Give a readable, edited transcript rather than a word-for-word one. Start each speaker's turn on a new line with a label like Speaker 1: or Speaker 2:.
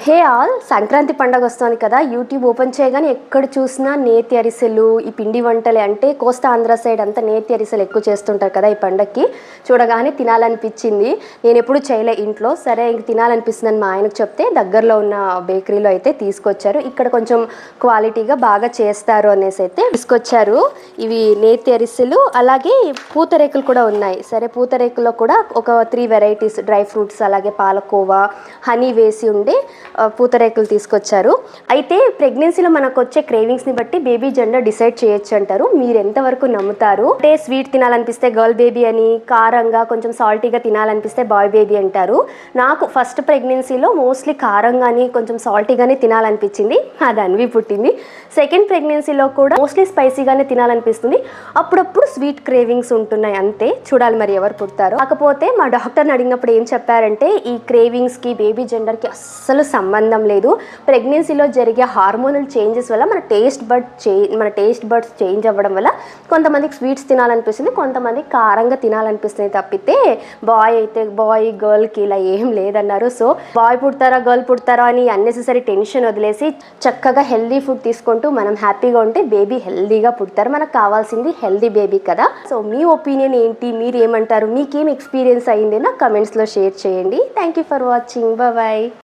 Speaker 1: Hey all, Sankranti పండగ వస్తుంది కదా. యూట్యూబ్ ఓపెన్ చేయగానే ఎక్కడ చూసినా నేతి అరిసెలు, ఈ పిండి వంటలే. అంటే కోస్తా ఆంధ్ర సైడ్ అంతా నేతి అరిసెలు ఎక్కువ చేస్తుంటారు కదా ఈ పండగకి. చూడగానే తినాలనిపించింది. నేను ఎప్పుడు చేయలే ఇంట్లో. సరే ఇంక తినాలనిపిస్తుందని మా ఆయనకు చెప్తే దగ్గరలో ఉన్న బేకరీలో అయితే తీసుకొచ్చారు. ఇక్కడ కొంచెం క్వాలిటీగా బాగా చేస్తారు అనేసి అయితే తీసుకొచ్చారు. ఇవి నేతి అరిసెలు, అలాగే పూతరేకులు కూడా ఉన్నాయి. సరే పూతరేకుల్లో కూడా ఒక 3 వెరైటీస్, డ్రై ఫ్రూట్స్, అలాగే పాలకోవా, హనీ వేసి ఉండే పూతరేకులు తీసుకొచ్చారు. అయితే ప్రెగ్నెన్సీలో మనకు వచ్చే క్రేవింగ్స్ని బట్టి బేబీ జెండర్ డిసైడ్ చేయొచ్చు అంటారు. మీరు ఎంతవరకు నమ్ముతారు? అంటే స్వీట్ తినాలనిపిస్తే గర్ల్ బేబీ అని, కారంగా కొంచెం సాల్టీగా తినాలనిపిస్తే బాయ్ బేబీ అంటారు. నాకు ఫస్ట్ ప్రెగ్నెన్సీలో మోస్ట్లీ కారంగాని కొంచెం సాల్టీగానే తినాలనిపించింది. అది అన్వి పుట్టింది. సెకండ్ ప్రెగ్నెన్సీలో కూడా మోస్ట్లీ స్పైసీగానే తినాలనిపిస్తుంది. అప్పుడప్పుడు స్వీట్ క్రేవింగ్స్ ఉంటున్నాయి. అంతే, చూడాలి మరి ఎవరు పుడతారో. కాకపోతే మా డాక్టర్ని అడిగినప్పుడు ఏం చెప్పారంటే ఈ క్రేవింగ్స్కి బేబీ జెండర్కి అస్సలు సంబంధం లేదు. ప్రెగ్నెన్సీలో జరిగే హార్మోనల్ చేంజెస్ వల్ల మన టేస్ట్ బడ్స్ చేంజ్ అవ్వడం వల్ల కొంతమందికి స్వీట్స్ తినాలనిపిస్తుంది, కొంతమందికి కారంగా తినాలనిపిస్తుంది. తప్పితే బాయ్ గర్ల్కి ఇలా ఏం లేదన్నారు. సో బాయ్ పుడతారా గర్ల్ పుడతారా అని అన్నెసెసరీ టెన్షన్ వదిలేసి చక్కగా హెల్దీ ఫుడ్ తీసుకుంటూ మనం హ్యాపీగా ఉంటే బేబీ హెల్దీగా పుడతారు. మనకు కావాల్సింది హెల్దీ బేబీ కదా. సో మీ ఒపీనియన్ ఏంటి? మీరు ఏమంటారు? మీకేం ఎక్స్పీరియన్స్ అయ్యింది? నా కమెంట్స్లో షేర్ చేయండి. Thank you for watching. Bye.